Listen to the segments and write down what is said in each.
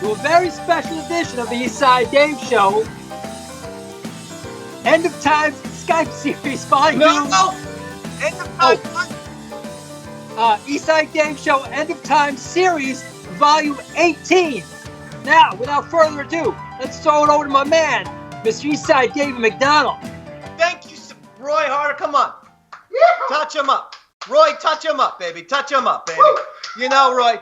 to a very special edition of the Eastside Dave Show. End of Times Skype Series Volume. No! End of Time. Eastside Dave Show End of Time Series Volume 18. Now, without further ado, let's throw it over to my man, Mr. Eastside David McDonald. Thank you, Roy Harder. Come on. Touch him up. Roy, touch him up, baby. Touch him up, baby. Woo. You know, Roy,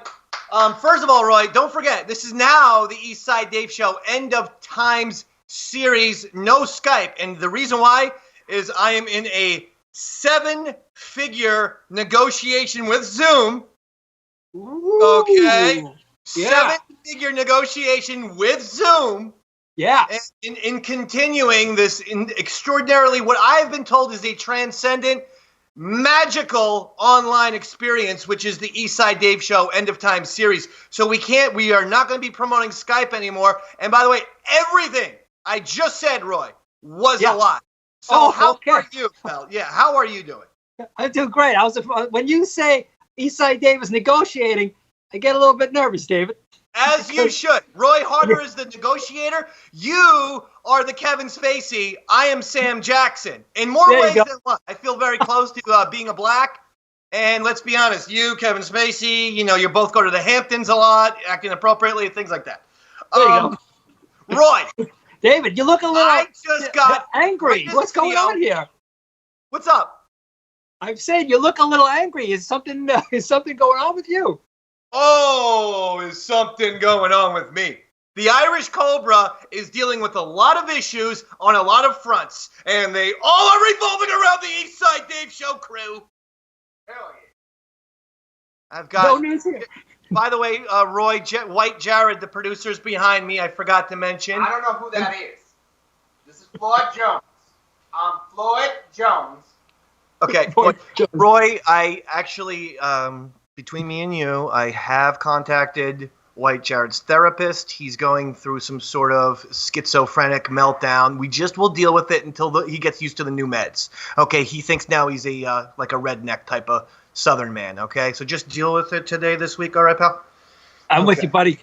first of all, Roy, don't forget, this is now the Eastside Dave Show End of Times Series, no Skype. And the reason why is I am in a 7-figure negotiation with Zoom. Ooh. Okay? Yeah. 7-figure negotiation with Zoom. Yeah. And in continuing this extraordinarily, what I've been told is a transcendent, magical online experience, which is the Eastside Dave Show End of Time Series. So we are not going to be promoting Skype anymore. And by the way, everything I just said, Roy, was a lie. So how are you, pal? Yeah, how are you doing? I'm doing great. When you say Eastside Dave is negotiating, I get a little bit nervous, David. As you should. Roy Harder is the negotiator. You are the Kevin Spacey. I am Sam Jackson. In more ways than one. I feel very close to being a black. And let's be honest, you, Kevin Spacey, you both go to the Hamptons a lot, acting appropriately, things like that. There you go. Roy. David, you look a little I just got angry. What's going on here? What's up? I'm saying you look a little angry. Is something going on with you? Oh, is something going on with me? The Irish Cobra is dealing with a lot of issues on a lot of fronts, and they all are revolving around the Eastside Dave Show crew. Hell yeah. I've got... No news here. By the way, Roy, White Jared, the producer's behind me. I forgot to mention. I don't know who that is. This is Floyd Jones. I'm Floyd Jones. Okay, Roy, I actually... between me and you, I have contacted White Jared's therapist. He's going through some sort of schizophrenic meltdown. We just will deal with it until he gets used to the new meds. Okay, he thinks now he's like a redneck type of Southern man. Okay, so just deal with it this week. All right, pal? I'm with you, buddy.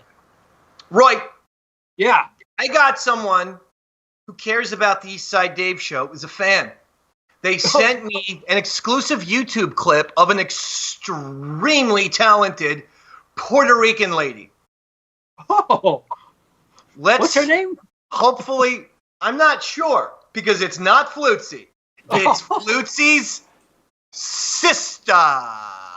Roy. Yeah. I got someone who cares about the Eastside Dave Show, is a fan. They sent me an exclusive YouTube clip of an extremely talented Puerto Rican lady. Oh. What's her name? Hopefully, I'm not sure, because it's not Flutesy. It's Flutesy's sister. Ah.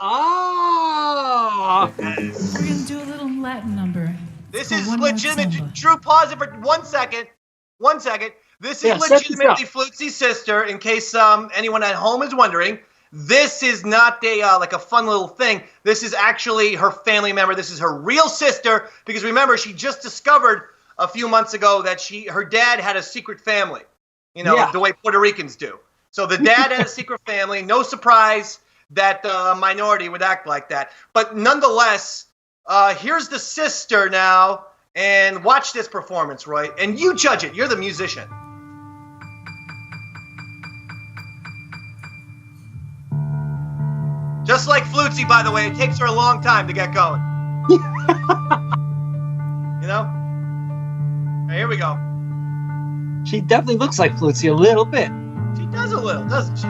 Yes. We're going to do a little Latin number. This is legitimate. Drew, pause it for 1 second. 1 second. This is legitimately Flutesy's sister, in case anyone at home is wondering. This is not like a fun little thing. This is actually her family member. This is her real sister, because remember, she just discovered a few months ago that her dad had a secret family, the way Puerto Ricans do. So the dad had a secret family. No surprise that the minority would act like that. But nonetheless, here's the sister now, and watch this performance, Roy. And you judge it. You're the musician. Just like Flutesy, by the way, it takes her a long time to get going. Right, here we go. She definitely looks like Flutesy a little bit. She does a little, doesn't she?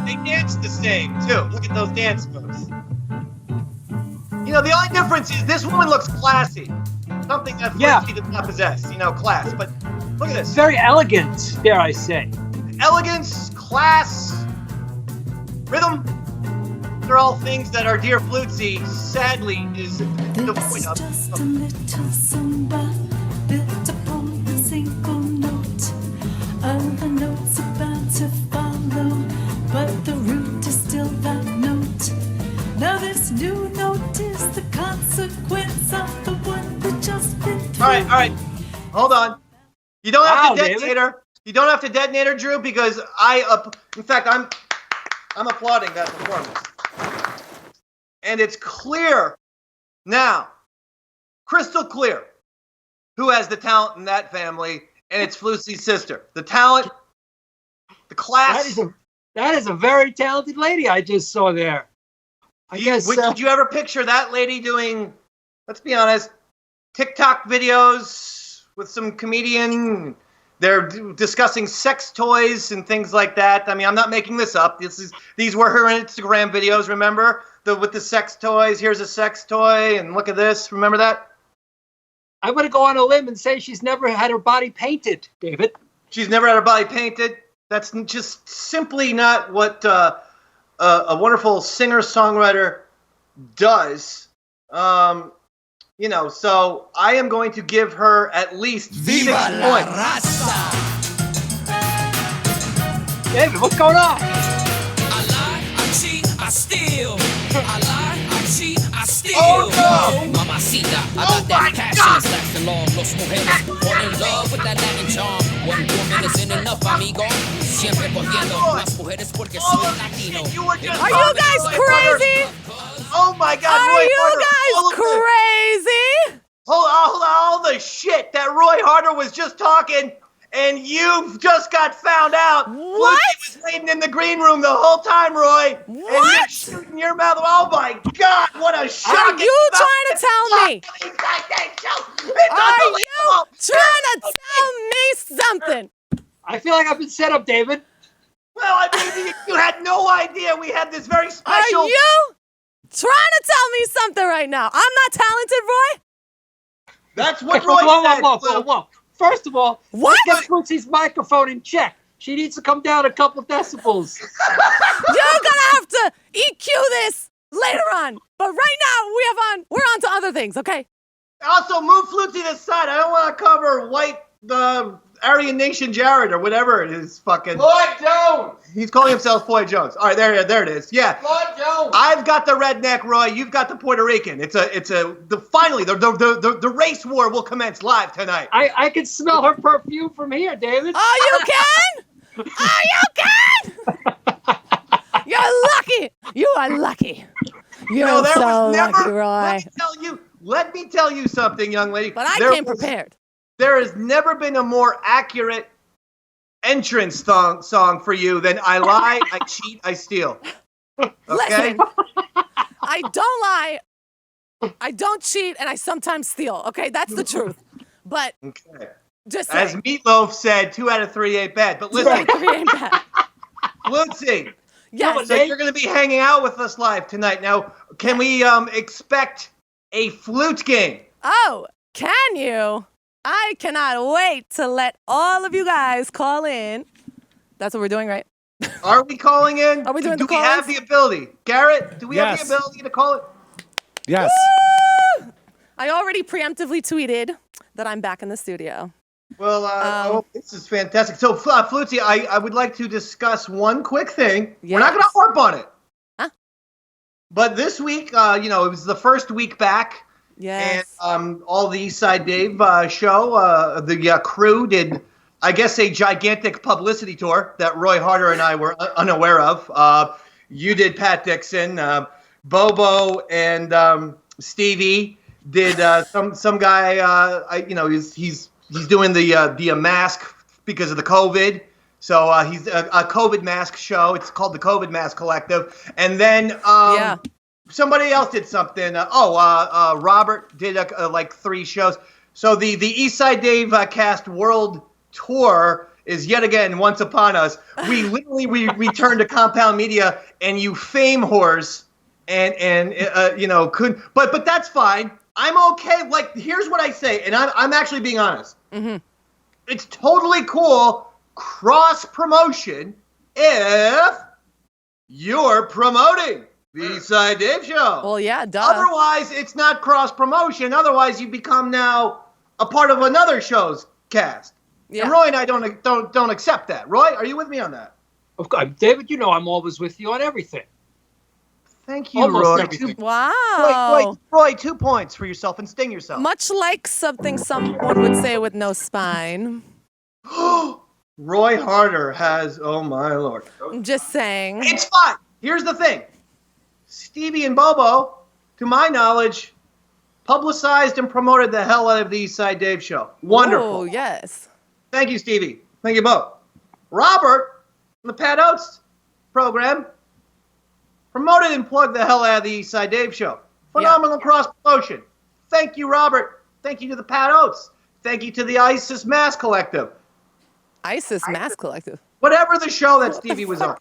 They dance the same, too. Look at those dance moves. The only difference is this woman looks classy. Something that Flutesy does not possess, class. But look at this. Very elegant, dare I say. Elegance, class, rhythm. They're all things that our dear Flutesy, sadly, is devoid of. Just a little samba built upon a single note. Other notes about to follow, but the root is still that note. Now this new note is the consequence of the one we just been through. All right. Hold on. You don't have to detonate her. You don't have to detonate her, Drew, because in fact, I'm applauding that performance. And it's clear now, crystal clear, who has the talent in that family, and it's Flutesy's sister. The talent, the class. That is a very talented lady I just saw there. Did you ever picture that lady doing, let's be honest, TikTok videos with some comedian. They're discussing sex toys and things like that. I mean, I'm not making this up. These were her Instagram videos, remember? With the sex toys. Here's a sex toy, and look at this. Remember that? I'm going to go on a limb and say she's never had her body painted, David. She's never had her body painted? That's just simply not what a wonderful singer-songwriter does. You know, so I am going to give her at least 6 points. David, what's going on? I lie, I cheat, I steal. I lie, I cheat, I steal. Oh no! Mamacita, I got that passion. That's the law. Los mujeres fall in love with that Latin charm. One woman isn't enough, amigo. Siempre cogiendo más mujeres porque soy Latino. Are you guys crazy? Oh my God! Are Roy you Harder, guys crazy? Hold on, all the shit that Roy Harder was just talking, and you just got found out. What? Flutesy was waiting in the green room the whole time, Roy. What? And you're shooting your mouth. Oh my God! What a shocking! Are you trying to tell me? Are you trying to tell me something? I feel like I've been set up, David. Well, I mean, you had no idea we had this very special. Are you trying to tell me something right now? I'm not talented, Roy? That's what Roy said. Whoa. First of all, What? let's get Flutsy's microphone in check. She needs to come down a couple decibels. You're gonna have to EQ this later on. But right now, we're on to other things, okay? Also, move Flutesy to the side. I don't want to cover the Aryan Nation Jared or whatever it is. Fucking. Floyd Jones. He's calling himself Floyd Jones. All right, there it is. Yeah. Floyd Jones. I've got the redneck, Roy. You've got the Puerto Rican. Finally, the race war will commence live tonight. I can smell her perfume from here, David. Oh, you can? Oh, you can? You're lucky. You are lucky. You're No, there so was never. lucky, Roy. Let me tell you something, young lady. But I came prepared. There has never been a more accurate entrance song for you than I lie, I cheat, I steal. Okay? Listen, I don't lie, I don't cheat, and I sometimes steal. Okay, that's the truth. But Okay. just As saying. Meatloaf said, 2 out of 3 ain't bad. But listen, Flutesy, Yes. so you're going to be hanging out with us live tonight. Now, can we expect a flute game? Oh, can you? I cannot wait to let all of you guys call in. That's what we're doing, right? Are we calling in? Are we doing do the we have call-ins? the ability? Garrett, do we have Yes. the ability to call it? Yes. Woo! I already preemptively tweeted that I'm back in the studio. Well, this is fantastic. So, Flutesy, I would like to discuss one quick thing. We're not going to Yes. harp on it. Huh? But this week, it was the first week back. Yes. And all the Eastside Dave show, the crew did, I guess, a gigantic publicity tour that Roy Harder and I were unaware of. You did Pat Dixon. Bobo and Stevie did some guy. He's doing the mask because of the COVID. So he's a COVID mask show. It's called the COVID Mask Collective. And then somebody else did something. Robert did like 3 shows. So the Eastside Dave cast world tour is yet again once upon us. We literally returned to Compound Media, and you fame whores and couldn't. But that's fine. I'm okay. Like, here's what I say, and I'm actually being honest. Mm-hmm. It's totally cool cross promotion if you're promoting the Eastside Dave show. Well, yeah, duh. Otherwise, it's not cross promotion. Otherwise, you become now a part of another show's cast. Yeah. And Roy and I don't accept that. Roy, are you with me on that? Of course, David, you know I'm always with you on everything. Thank you, Almost Roy. everything. Wow. Roy, 2 points for yourself and sting yourself. Much like something someone would say with no spine. Roy Harder has, oh my Lord. I'm just saying. It's fine. Here's the thing. Stevie and Bobo, to my knowledge, publicized and promoted the hell out of the Eastside Dave show. Wonderful. Oh, yes. Thank you, Stevie. Thank you both. Robert, from the Pat Oates program, promoted and plugged the hell out of the Eastside Dave show. Phenomenal cross promotion. Thank you, Robert. Thank you to the Pat Oates. Thank you to the ISIS Mass Collective. ISIS Mass Collective. Whatever the show that Stevie was on.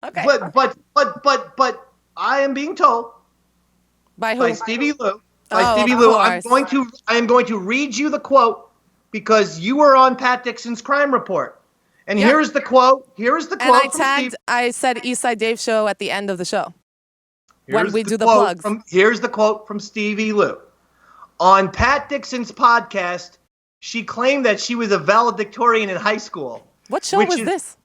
Okay. But I am being told By who? by Stevie Lou. Of course. I am going to read you the quote because you were on Pat Dixon's crime report. And here's the quote. I said Eastside Dave show at the end of the show. When we do the plugs. Here's the quote from Stevie Lou. On Pat Dixon's podcast, she claimed that she was a valedictorian in high school. What show was this?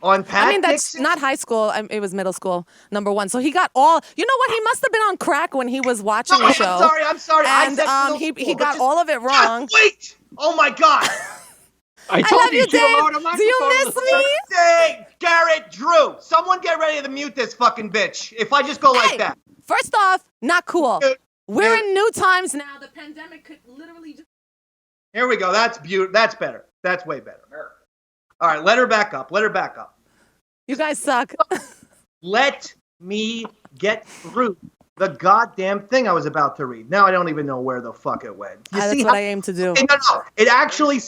On Pat that's Dixon? not high school. It was middle school, number one. So he got all. You know what? He must have been on crack when he was watching the show. I'm sorry. And he got all of it wrong. Wait! Oh my God! I told love you, to lower the Dave. Do you microphone. miss me? Hey, Garrett, Drew, someone get ready to mute this fucking bitch. If I just go like that. First off, not cool. Dude, We're in new times now. The pandemic could literally just. Here we go. That's beautiful. That's better. That's way better. All right, let her back up. You guys suck. Let me get through the goddamn thing I was about to read. Now I don't even know where the fuck it went. That's what I aim to do. No. It actually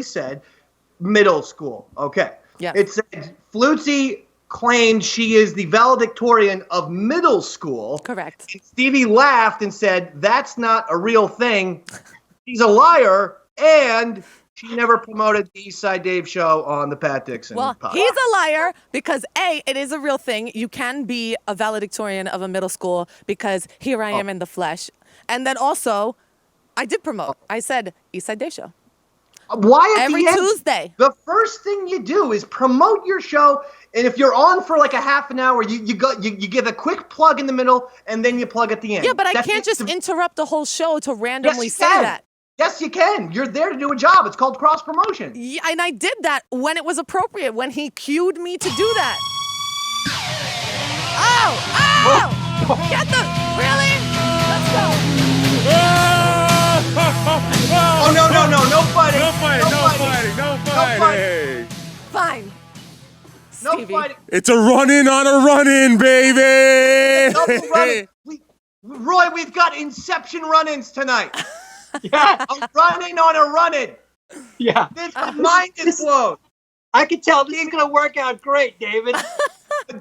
said middle school. Okay. Yeah. It said Flutesy claimed she is the valedictorian of middle school. Correct. And Stevie laughed and said, "That's not a real thing. She's a liar." And she never promoted the Eastside Dave show on the Pat Dixon podcast. He's a liar because A, it is a real thing. You can be a valedictorian of a middle school because here I am in the flesh. And then also, I did promote. I said Eastside Dave show. Why at Every the end? Tuesday. The first thing you do is promote your show, and if you're on for like a half an hour, you give a quick plug in the middle, and then you plug at the end. Yeah, but I can't just interrupt the whole show to randomly say that. Yes, you can. You're there to do a job. It's called cross promotion. Yeah, and I did that when it was appropriate, when he cued me to do that. Oh! Get the... Really? Let's go. Oh, no fighting. No fighting. Fine. No Stevie. fighting. It's a run-in on a run-in, baby. No running. Roy, we've got Inception run-ins tonight. Yeah. A run-in on a run-in. Yeah. This mind is blown. I can tell this is going to work out great, David.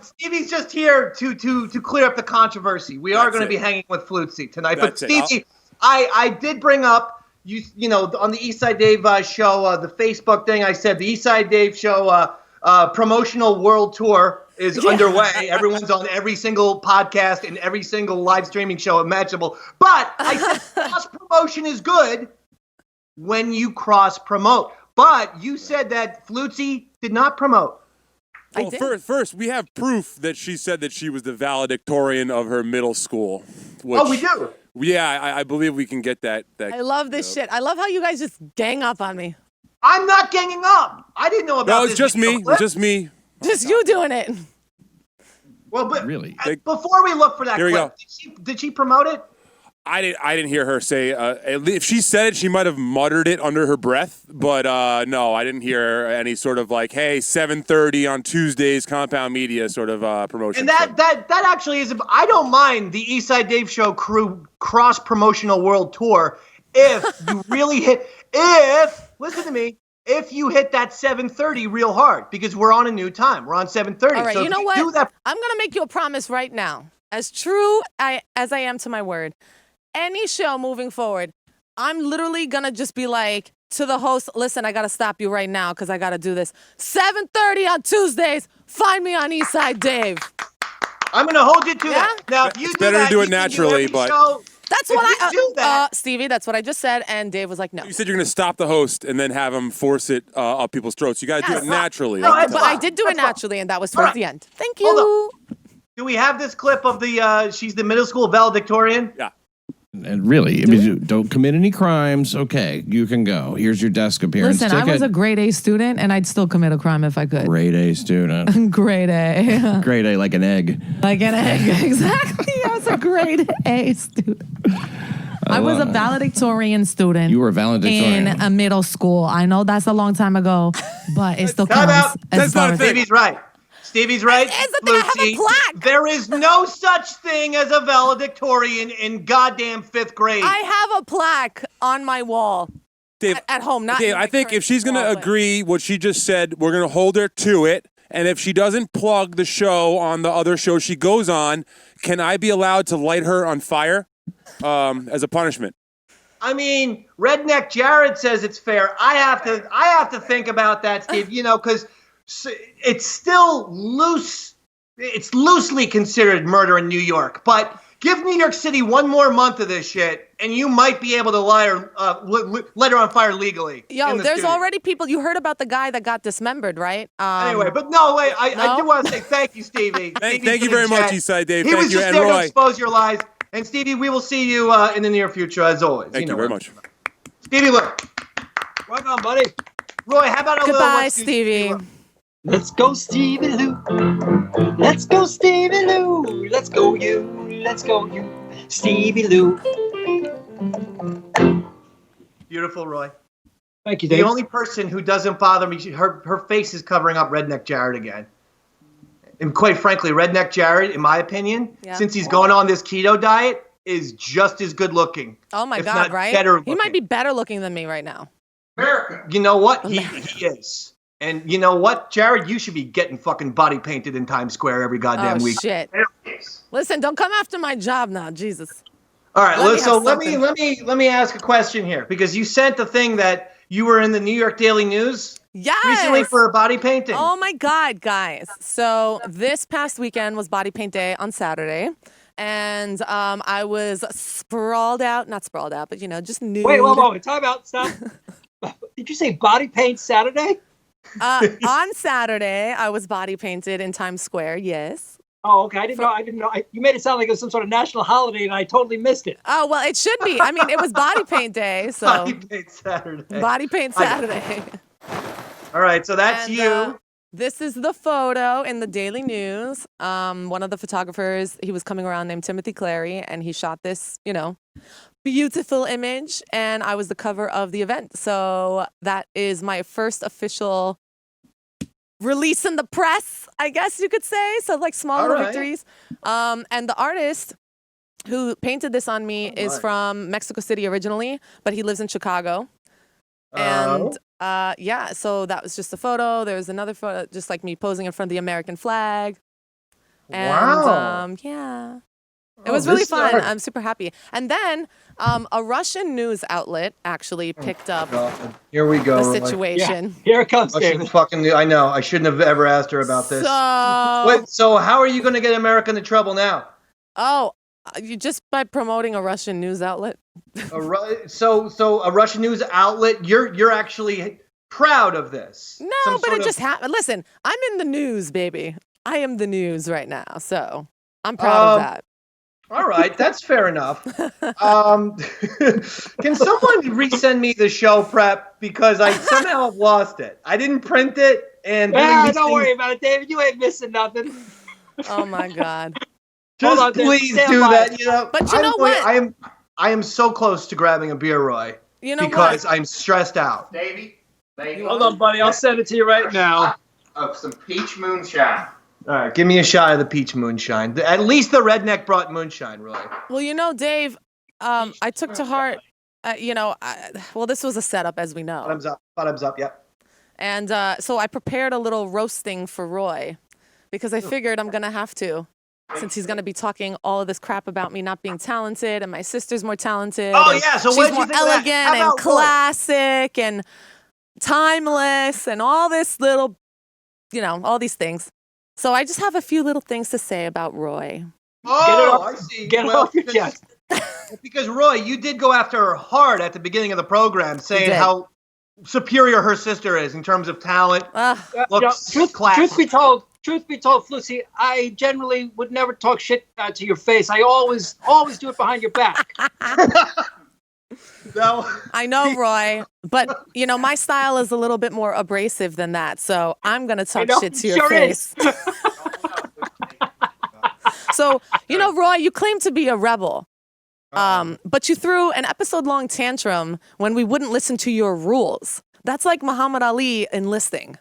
Stevie's just here to clear up the controversy. We are going to be hanging with Flutesy tonight. But Stevie, I did bring up, you know, on the Eastside Dave show, the Facebook thing, I said the Eastside Dave show promotional world tour is underway. Everyone's on every single podcast and every single live streaming show imaginable. But I said cross-promotion is good when you cross-promote. But you said that Flutesy did not promote. Well, first, we have proof that she said that she was the valedictorian of her middle school. Which, We do? Yeah, I believe we can get that. I love this shit. I love how you guys just gang up on me. I'm not ganging up. I didn't know about this. No, it's just me. It's just me. Just you doing it. Well, but really, before we look for that Here we clip, did she promote it? I didn't hear her say. If she said it, she might have muttered it under her breath. But no, I didn't hear any sort of like, "Hey, 7:30 on Tuesdays, Compound Media" sort of promotion. And that actually is. I don't mind the Eastside Dave Show crew cross promotional world tour if you really hit. Listen to me. If you hit that 7:30 real hard, because we're on a new time. We're on 7:30. All right, so you know what? I'm going to make you a promise right now. As true as I am to my word, any show moving forward, I'm literally going to just be like to the host, listen, I got to stop you right now because I got to do this. 7:30 on Tuesdays, find me on Eastside Dave. I'm going to hold you to that. Now, if you it's do better that, to do it you can naturally, every but... show. That's what I do that. Stevie, that's what I just said, and Dave was like, no. You said you're going to stop the host and then have him force it up people's throats. You got to do it naturally. No, but I did do it naturally, and that was towards the end. Thank you. Hold on. Do we have this clip of the she's the middle school valedictorian? Yeah. And really, I mean, don't commit any crimes. Okay, you can go. Here's your desk appearance. Listen, I was a grade A student, and I'd still commit a crime if I could. Grade A student. Grade A. Grade A, like an egg. Like an egg, exactly. I was a grade A student. I was a valedictorian student. You were a valedictorian. In a middle school. I know that's a long time ago, but it still Time counts. out. as far as- Stevie's right. Stevie's right. It's the thing, I have a plaque. There is no such thing as a valedictorian in goddamn 5th grade. I have a plaque on my wall. Dave, at home, not Dave, in my I think if she's going to wall, but- agree what she just said, we're going to hold her to it. And if she doesn't plug the show on the other show she goes on, can I be allowed to light her on fire as a punishment? I mean, Redneck Jared says it's fair. I have to think about that, Steve. You know, because it's still loose. It's loosely considered murder in New York, but give New York City one more month of this shit, and you might be able to light her on fire legally. Yo, there's already people. You heard about the guy that got dismembered, right? Anyway, but no, wait. I do want to say thank you, Stevie. Thank you very much, Eastside Dave. He Thank was you, just and there Roy. to expose your lies. And Stevie, we will see you in the near future, as always. Thank you very much. Stevie, look. Right on, buddy. Roy, how about a little... Goodbye, Stevie. Let's go, Stevie Lou. Let's go, Stevie Lou. Let's go, you. Let's go, you. Stevie Lou. Beautiful, Roy. Thank you, Dave. The only person who doesn't bother me, her face is covering up Redneck Jared again. And quite frankly, Redneck Jared, in my opinion, since he's going on this keto diet, is just as good looking. Oh my if God, not right? Better He might be better looking than me right now. America. You know what? He is. And you know what, Jared? You should be getting fucking body painted in Times Square every goddamn week. Shit. Listen, don't come after my job now, Jesus. All right, let me ask a question here, because you sent the thing that you were in the New York Daily News recently for a body painting. Oh my God, guys. So this past weekend was body paint day on Saturday. And I was not sprawled out, but just nude. Wait, time out, stop. Did you say body paint Saturday? On Saturday, I was body painted in Times Square, yes. Oh, okay. I didn't know. You made it sound like it was some sort of national holiday, and I totally missed it. Oh, well, it should be. I mean, it was body paint day, so. Body paint Saturday. Body paint Saturday. All right, so that's you. This is the photo in the Daily News. One of the photographers, he was coming around named Timothy Clary, and he shot this, beautiful image, and I was the cover of the event. So that is my first official release in the press, I guess you could say. So like small little victories. And the artist who painted this on me is from Mexico City originally, but he lives in Chicago. And so that was just a photo. There was another photo, just like me posing in front of the American flag. And it was really fun. I'm super happy. And then a Russian news outlet actually picked up Here we go, the situation. Here it comes, David. I know. I shouldn't have ever asked her about this. So how are you going to get America into trouble now? Oh, you just by promoting a Russian news outlet. So a Russian news outlet, you're actually proud of this. No, but it just happened. Listen, I'm in the news, baby. I am the news right now, so I'm proud of that. All right, that's fair enough. Can someone resend me the show prep, because I somehow have lost it. I didn't print it, and don't worry about it, David. You ain't missing nothing. Oh my God. Just please do that. But you know what? I am so close to grabbing a beer, Roy. Because I'm stressed out. Davey, hold on, buddy. I'll send it to you right now. Of some peach moonshine. All right, give me a shot of the peach moonshine. At least the Redneck brought moonshine, Roy. Well, Dave, I took to heart, this was a setup, as we know. Bottoms up, yep. And so I prepared a little roasting for Roy, because I figured I'm going to have to, since he's going to be talking all of this crap about me not being talented, and my sister's more talented. Oh, yeah, so she's more elegant and classic and timeless and all this little, all these things. So I just have a few little things to say about Roy. I see. Get it off your chest. Because, Roy, you did go after her hard at the beginning of the program, saying how superior her sister is in terms of talent, looks, class. Truth be told, Flutesy, I generally would never talk shit to your face. I always do it behind your back. No. I know, Roy, but my style is a little bit more abrasive than that, so I'm gonna talk shit to your face. So, Roy, you claim to be a rebel, but you threw an episode-long tantrum when we wouldn't listen to your rules. That's like Muhammad Ali enlisting.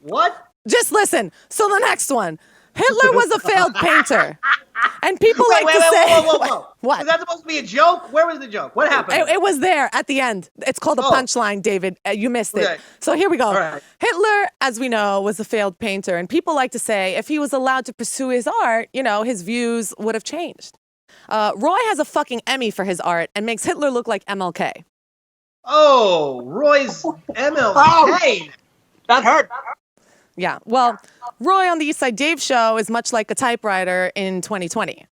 What? Just listen. So the next one. Hitler was a failed painter. And people say... Whoa. What? Was that supposed to be a joke? Where was the joke? What happened? It was there at the end. It's called a punchline, David. You missed it. Okay. So here we go. All right. Hitler, as we know, was a failed painter. And people like to say if he was allowed to pursue his art, his views would have changed. Roy has a fucking Emmy for his art and makes Hitler look like MLK. Oh, Roy's MLK. Oh, that hurt. Yeah. Well, Roy on the East Side Dave show is much like a typewriter in 2020.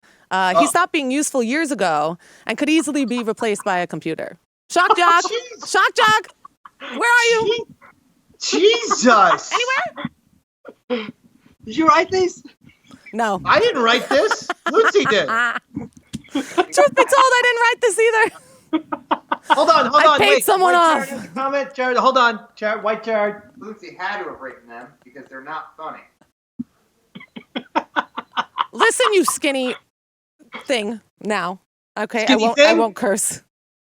He stopped being useful years ago and could easily be replaced by a computer. Shock jock. Shock jock. Where are you? Jesus. Anywhere? Did you write these? No. I didn't write this. Lucy did. Truth be told, I didn't write this either. Hold on. I paid someone off. Jared, comment, Jared. Hold on. Jared, white Jared. Lucy had to have written them because they're not funny. Listen, you skinny thing now. Okay, Skinny I thing? won't curse.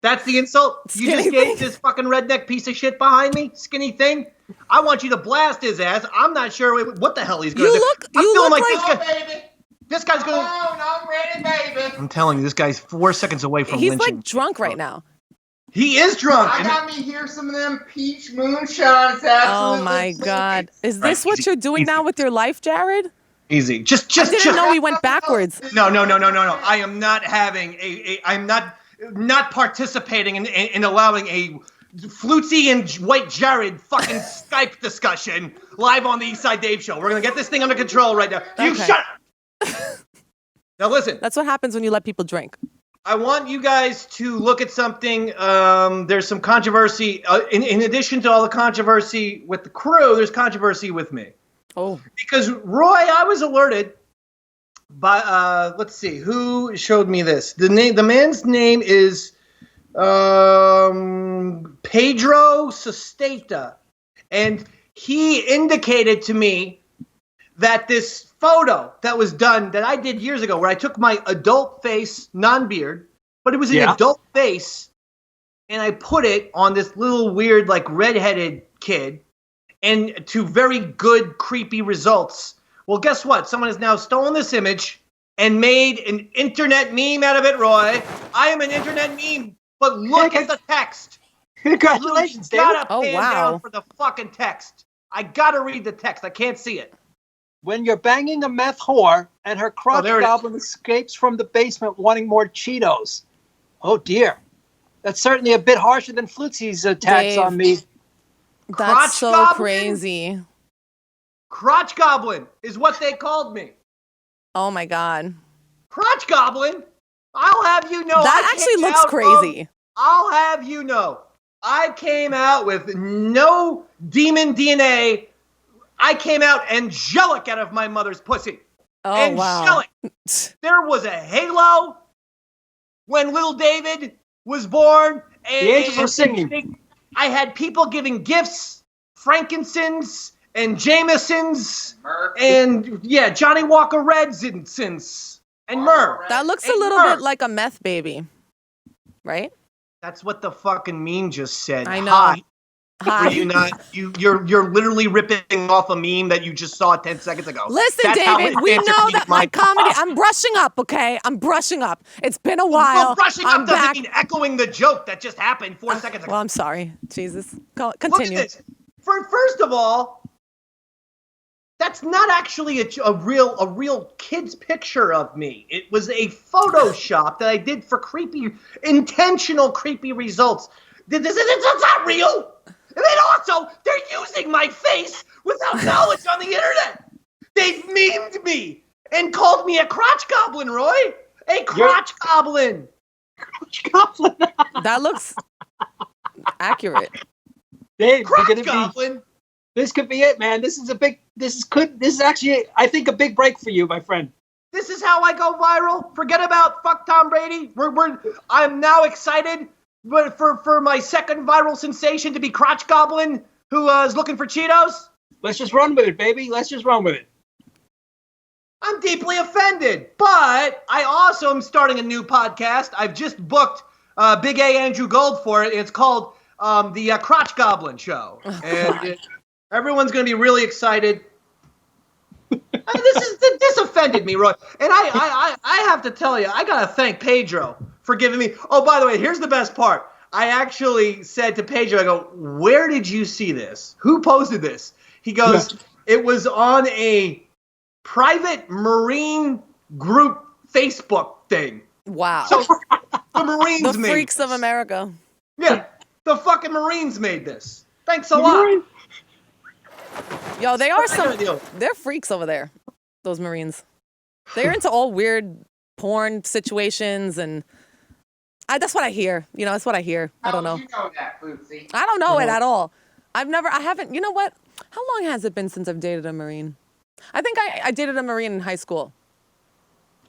That's the insult? You Skinny just gave thing. this fucking redneck piece of shit behind me? Skinny thing? I want you to blast his ass. I'm not sure what the hell he's going to do. I'm feeling like this guy. This guy's going to... I'm ready, baby. I'm telling you, this guy's 4 seconds away from He's lynching. like drunk right now. He is drunk. I got me here some of them peach moonshine. It's absolutely Oh my God. Is this what you're doing now with your life, Jared? Easy. Just. I didn't know we went backwards. No. I am not having I'm not participating in allowing a Flutesy and White Jared fucking Skype discussion live on the East Side Dave show. We're going to get this thing under control right now. You Okay. shut up. Now listen. That's what happens when you let people drink. I want you guys to look at something. There's some controversy. In addition to all the controversy with the crew, there's controversy with me. Oh. Because Roy, I was alerted by, let's see, who showed me this? The man's name is Pedro Sesteta. And he indicated to me that this photo that was done, that I did years ago, where I took my adult face, non-beard, but it was an adult face, and I put it on this little weird, like, redheaded kid, and to very good, creepy results. Well, guess what? Someone has now stolen this image and made an internet meme out of it, Roy. I am an internet meme, but look at the text. Congratulations, David. Gotta pan down for the fucking text. I gotta read the text. I can't see it. When you're banging a meth whore and her crotch goblin escapes from the basement wanting more Cheetos. Oh, dear. That's certainly a bit harsher than Flutesy's attacks on me. That's Crotch so goblin? crazy. Crotch goblin is what they called me. Oh my God. Crotch goblin? I'll have you know. That actually looks crazy. I'll have you know. I came out with no demon DNA. I came out angelic out of my mother's pussy. Oh, angelic. wow. There was a halo when little David was born. And The angels were singing. I had people giving gifts, frankincense and Jamesons, and Johnny Walker Reds and myrrh. That looks a little bit like a meth baby, right? That's what the fucking meme just said. I know. Hi. Hi. Were you not? You're literally ripping off a meme that you just saw 10 seconds ago. Listen, That's how David, we offensive know you that my comedy, I'm brushing up, okay? I'm brushing up. It's been a while. Well, brushing I'm up doesn't back. mean echoing the joke that just happened 4 seconds ago. Well, I'm sorry. Jesus. Look Continue. at this. First of all, that's not actually a real kid's picture of me. It was a Photoshop that I did for intentional creepy results. It's not real. And then also, they're using my face without knowledge on the internet. They've memed me and called me a crotch goblin, Roy. A crotch goblin. Crotch goblin. That looks accurate. Dave, Crotch goblin. This could be it, man. This is actually, I think, a big break for you, my friend. This is how I go viral. Forget about fuck Tom Brady. I'm now excited for my second viral sensation to be Crotch Goblin, who is looking for Cheetos. Let's just run with it, baby. Let's just run with it. I'm deeply offended, but I also am starting a new podcast. I've just booked Big A Andrew Gold for it. It's called the Crotch Goblin Show, and everyone's going to be really excited. this offended me, Roy. And I have to tell you, I gotta thank Pedro for giving me. Oh, by the way, here's the best part. I actually said to Pedro, I go, where did you see this? Who posted this? He goes, it was on a private Marine group Facebook thing. Wow. So the Marines the made freaks this. of America. Yeah, the fucking Marines made this. Thanks a lot. Yo, they are they're freaks over there, those Marines. They're into all weird porn situations, and that's what I hear. You know, that's what I hear. I don't know. You know that, Flutesy? I don't know it at all. I haven't, you know what? How long has it been since I've dated a Marine? I think I dated a Marine in high school.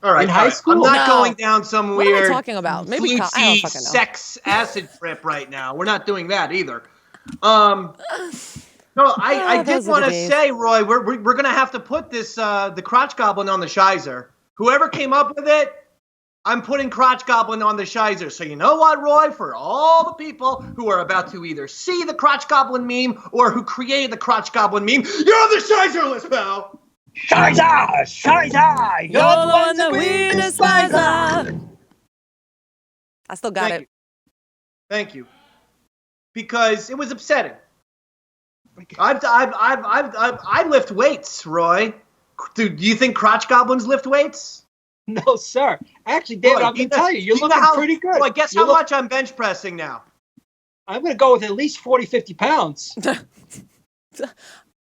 All right, in high school? I'm not going down some What weird am I talking about? Maybe I don't Flutesy fucking know. sex acid trip right now. We're not doing that either. No, I did those are want the to days. say, Roy, we're gonna have to put this the crotch goblin on the Shizer. Whoever came up with it, I'm putting crotch goblin on the Shizer. So you know what, Roy? For all the people who are about to either see the crotch goblin meme or who created the crotch goblin meme, you're on the Shizer list, pal. Shizer! Shizer! You're the one that we despise. I still got Thank it. you. Thank you. Because it was upsetting. I lift weights, Roy. Do you think crotch goblins lift weights? No, sir. Actually, David, I'm going to tell you, you're looking pretty good. Well, guess how much I'm bench pressing now? I'm going to go with at least 40, 50 pounds.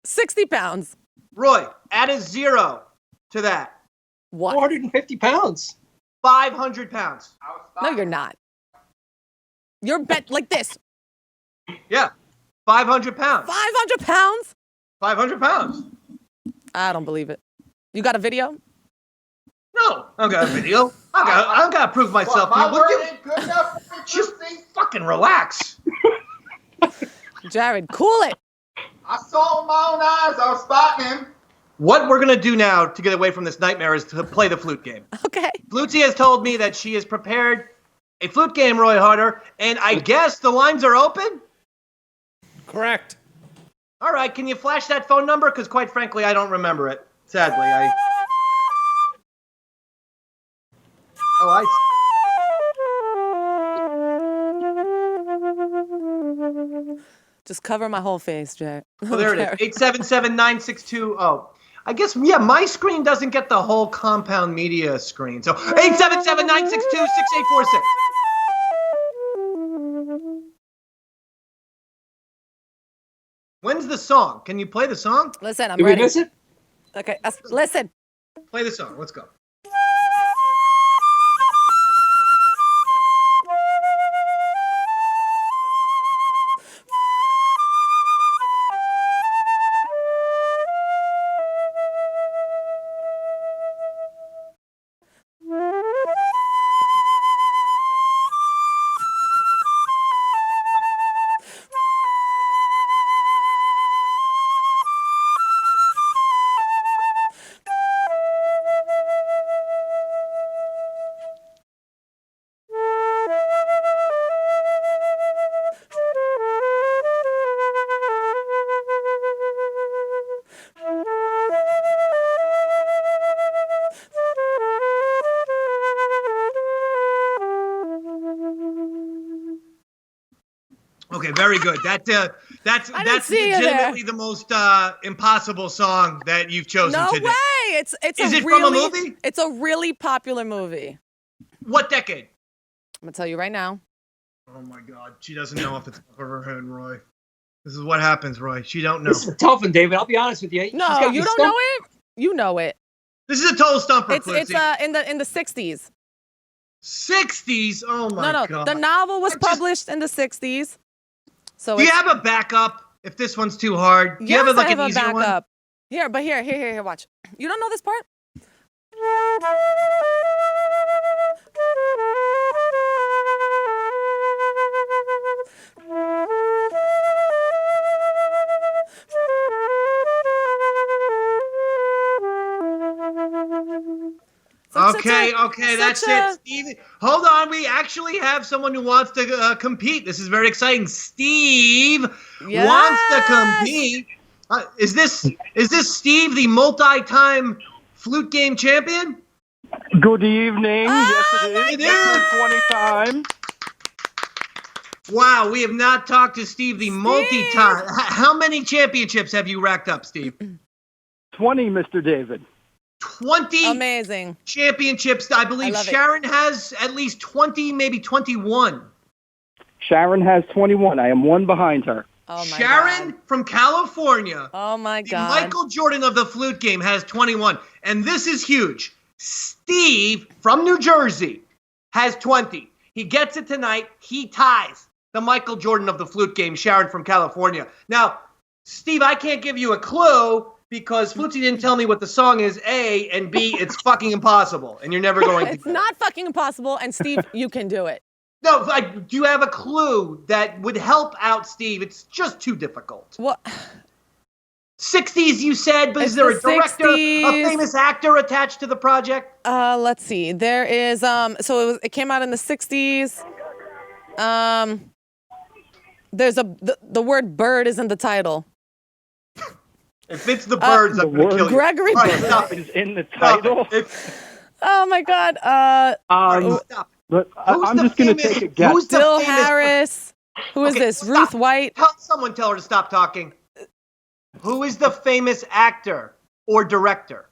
60 pounds. Roy, add a 0 to that. What? 450 pounds. 500 pounds. No, you're not. You're bent like this. Yeah, 500 pounds. 500 pounds? 500 pounds. I don't believe it. You got a video? No, I don't got a video. I don't got to prove myself. My Would word you ain't good enough for me, just Flutesy. fucking relax? Jared, cool it. I saw him with my own eyes. I was spotting him. What we're going to do now to get away from this nightmare is to play the flute game. Okay. Flutesy has told me that she has prepared a flute game, Roy Harder, and I guess the lines are open? Correct. All right, can you flash that phone number? Because quite frankly, I don't remember it. Sadly, Oh, I Just cover my whole face, Jared. Oh, there it is. 877-962. Oh, I guess, yeah, my screen doesn't get the whole compound media screen. So 877-962-6846. When's the song? Can you play the song? Listen, I'm Did ready. we miss it? Okay, listen. Play the song. Let's go. Okay, very good. That's see you legitimately the most impossible song that you've chosen No today. way! It's Is a it really, from a movie? It's a really popular movie. What decade? I'm gonna tell you right now. Oh my God, she doesn't know off the top of her head, Roy. This is what happens, Roy. She don't know. This is a tough one, David. I'll be honest with you. No, you don't know it. You know it. This is a total stumper. It's in the 60s. 60s. Oh my No, God. the novel was published in the 60s. So Do you have a backup if this one's too hard? Do you have like I have an a easier one? backup. Here, watch. You don't know this part? Okay, that's it. Stevie, hold on. We actually have someone who wants to compete. This is very exciting. Steve wants to compete. Is this Steve, the multi-time flute game champion? Good evening. Yes, it is. It is. 20 times. Wow, we have not talked to Steve the multi-time. How many championships have you racked up, Steve? 20, Mr. David. 20 Amazing championships. I believe Sharon has at least 20, maybe 21. Sharon has 21. I am one behind her. Oh my Sharon God. from California. Oh my God. Michael Jordan of the flute game has 21. And this is huge. Steve from New Jersey has 20. He gets it tonight. He ties the Michael Jordan of the flute game, Sharon from California. Now, Steve, I can't give you a clue because Flutesy didn't tell me what the song is, A, and B, it's fucking impossible, and you're never going to It's not fucking impossible, and Steve, you can do it. No, do you have a clue that would help out Steve? It's just too difficult. What? 60s, you said, but It's is there the a director, 60s. a famous actor attached to the project? Let's see. There is, so it came out in the 60s. There's the word bird is in the title. If it's the birds, I'm going to kill you. Gregory All right, stop Is in the title. Oh my God. Stop. But I'm just going to take a guess. Who's the Bill famous Harris. Who is Okay, this? stop. Ruth White. Someone tell her to stop talking. Who is the famous actor or director?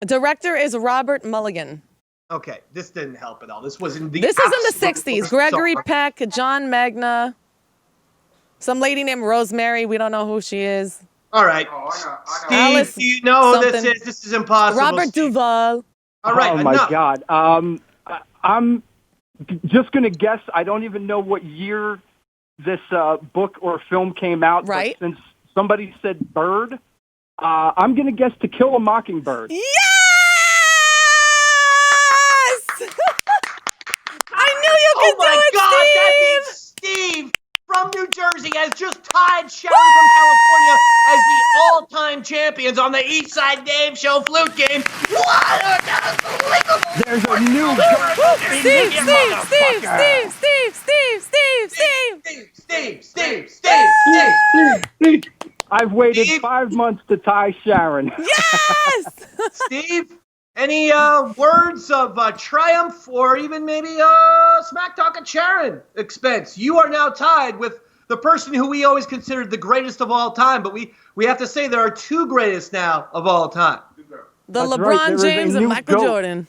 Director is Robert Mulligan. Okay, this didn't help at all. This was in the This is in the absolute 60s. Gregory song. Peck, John Magna, some lady named Rosemary. We don't know who she is. All right. Oh, I know. Steve, Alice do you know who this something. is? This is impossible. Robert Steve. Duvall. All right, Oh, enough. my God. I'm just going to guess. I don't even know what year this book or film came out. Right. But since somebody said bird, I'm going to guess To Kill a Mockingbird. Yes! I knew you could Oh my do it, God, Steve! that means Steve from New Jersey has just tied Sharon from California as the all-time champions on the East Side Dave Show flute game. What an unbelievable There's a new goat in Steve, this Steve, motherfucker. Steve. I've waited Steve? 5 months to tie Sharon. Yes! Steve, any words of triumph or even maybe smack talk at Sharon expense? You are now tied with the person who we always considered the greatest of all time, but we have to say there are two greatest now of all time. The That's LeBron right, there is a James and new Michael GOAT. Jordan.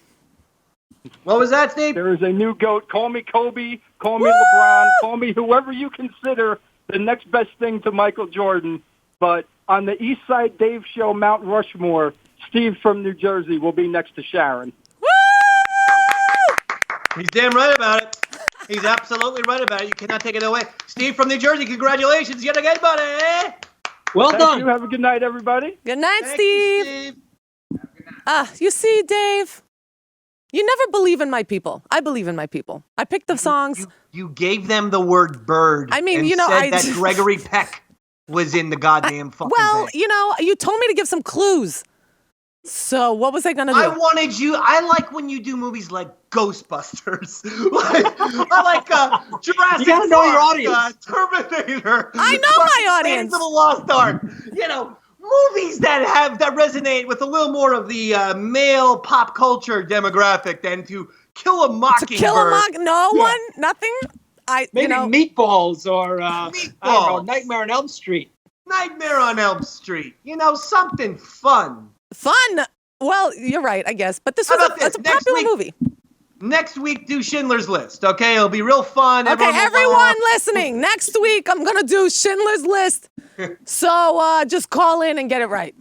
What was that, Steve? There is a new GOAT. Call me Kobe, call me LeBron, call me whoever you consider the next best thing to Michael Jordan. But on the East Side Dave Show, Mount Rushmore, Steve from New Jersey will be next to Sharon. Woo! He's damn right about it. He's absolutely right about it. You cannot take it away. Steve from New Jersey, congratulations yet again, buddy. Well Thank done. you. Have a good night, everybody. Good night, Thank Steve. you, Steve. You see, Dave, you never believe in my people. I believe in my people. I picked the songs. You gave them the word bird. I mean, and you know, said that Gregory Peck was in the goddamn fucking Well, thing. you know, you told me to give some clues. So what was I going to do? I like when you do movies like Ghostbusters. I like Jurassic You gotta know your Park, audience. Terminator. I know my audience. Raiders of the Lost Ark. You know, movies that resonate with a little more of the male pop culture demographic than To Kill a Mockingbird. Nothing. Maybe Meatballs or I don't know, Nightmare on Elm Street. Nightmare on Elm Street. You know, something fun. Fun. Well, you're right, I guess. But How about it's a this? popular movie. Next week, do Schindler's List, okay? It'll be real fun. Okay, will everyone laugh. listening, next week I'm going to do Schindler's List. So just call in and get it right.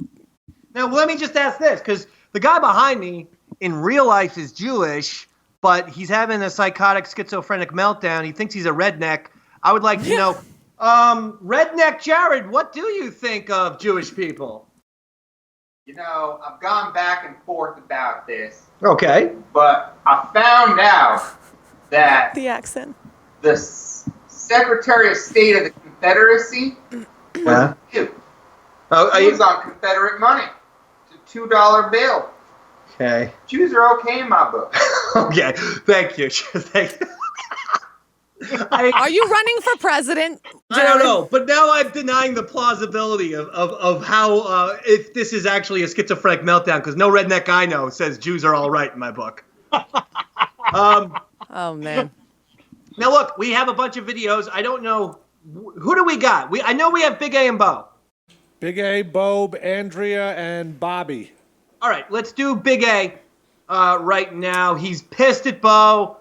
Now, let me just ask this, because the guy behind me in real life is Jewish, but he's having a psychotic schizophrenic meltdown. He thinks he's a redneck. I would like to know, Redneck Jared, what do you think of Jewish people? You know, I've gone back and forth about this, Okay. but I found out that The accent. the Secretary of State of the Confederacy was a Jew. Oh, He was on Confederate money. It's a $2 bill. Okay. Jews are okay in my book. Okay. Thank you. Thank you. Are you running for president, I don't know, but now I'm denying the plausibility of how if this is actually a schizophrenic meltdown, because no redneck I know says Jews are all right in my book. Oh man. Now look, we have a bunch of videos. I don't know who do we got. I know we have Big A and Bo. Big A, Bob, Andrea, and Bobby. All right, let's do Big A right now. He's pissed at Bo.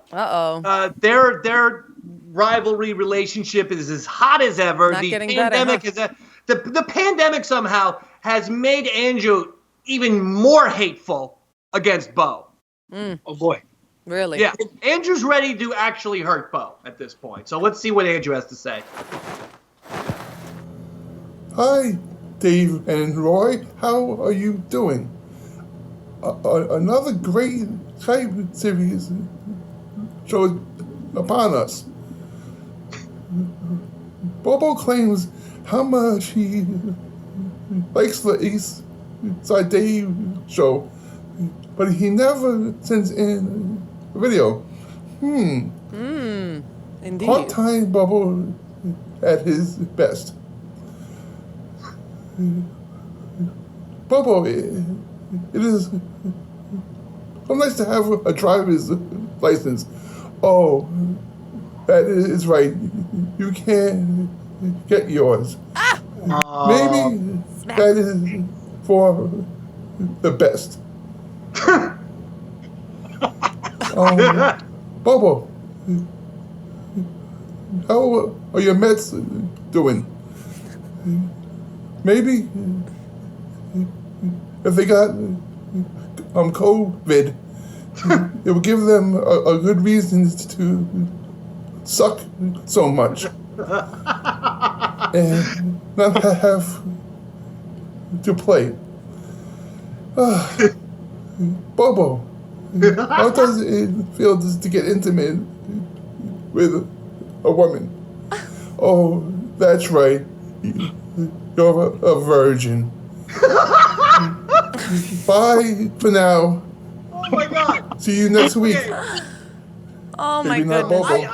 Their rivalry relationship is as hot as ever. Not the getting pandemic better, the pandemic somehow has made Andrew even more hateful against Bo. Oh boy. Really? Yeah. Andrew's ready to actually hurt Bo at this point. So let's see what Andrew has to say. Hi, Dave and Roy. How are you doing? Another great type series shows upon us. Bobo claims how much he likes the East Side Dave show, but he never sends in a video. Indeed. Part-time Bobo at his best. Bobo, it is so nice to have a driver's license. Oh, that is right. You can get yours. Maybe that is for the best. Bobo, how are your Mets doing? Maybe if they got COVID, it would give them a good reason to suck so much and not have to play. Bobo, how does it feel to get intimate with a woman? Oh, that's right. You're a virgin. Bye for now. Oh my God. See you next week. Oh my Maybe not goodness. Bobo.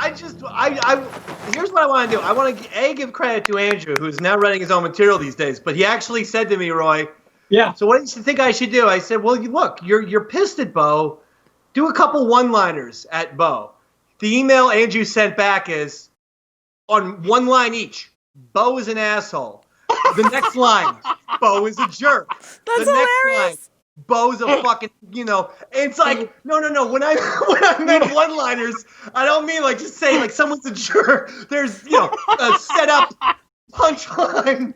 Here's what I want to do. I want to give credit to Andrew, who's now writing his own material these days. But he actually said to me, Roy, yeah. So what do you think I should do? I said, well, look, you're pissed at Bo. Do a couple one-liners at Bo. The email Andrew sent back is on one line each. Bo is an asshole. The next line, Bo is a jerk. That's the hilarious. Next line, Bo's a fucking, it's like, no. When I meant one-liners, I don't mean like just saying like someone's a jerk. There's, a setup, punchline,